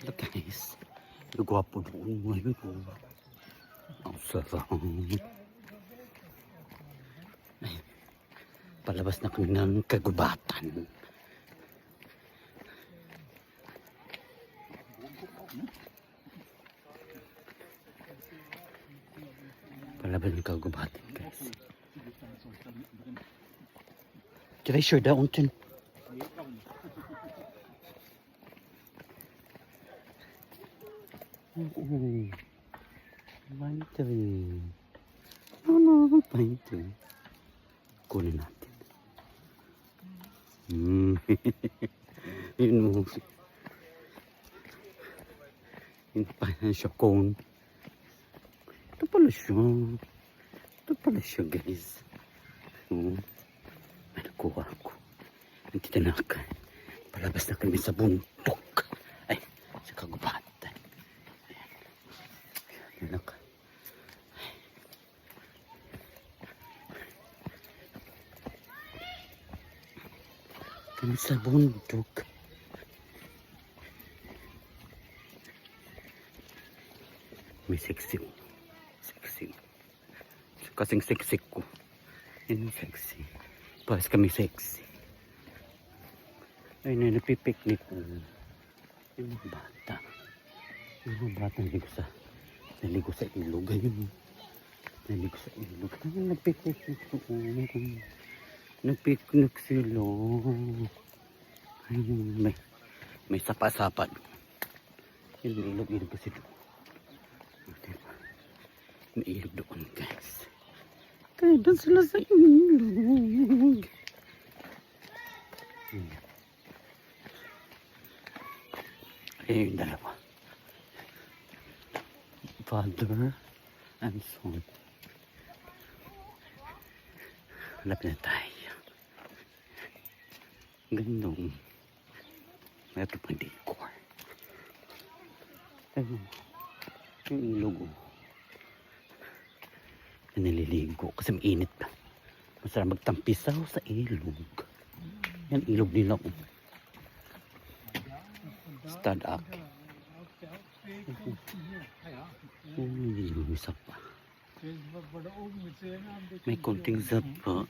Look guys, ang gwapo doon ngayon. Ang sarap. Ay, palabas na kami ng kagubatan. Palabas ng kagubatan guys. Can I share that one too? Oo. Painting. Ano, painting. Kunin natin. Yun mo. Yun pa siya cone. Ito pala siya. Ito pala siya guys. May nakuha ako. Ang kitanakan. Palabas na kami sa bundok. Ay, sa kagubatan. Anak. Kami sa bundok. May sexy. Sexy. Kasing sexy ko. Yan yung sexy. Pas kami sexy. Ay na napipiknik ko. Yung mga bata. Yung mga bata naligo sa ilog. Ayun. Naligo sa ilog. Ay, nagpiknik ko. Nagpiknik sila. Ayun. May sapa-sapa. Yung ilog kasi doon. Diba? May ilog doon guys. Kaya doon sila sa ilog. Ayun yung dalawa. Father and son. Hanap na tayo. Gandong. Mayroon pang decor. Ayun. Yung ilog. Naliligo kasi mainit pa. Masarap magtampisaw sa ilog. Yan ilog nila. Stadak. Yung isa pa. May konting zapa.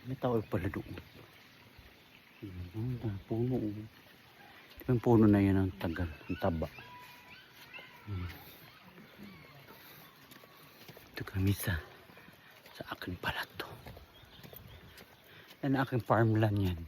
May tawag pala doon. Puno. Yung puno na yan ang tagal. Ang taba. Ito kami sa akin pala to. Yan aking farmland yan.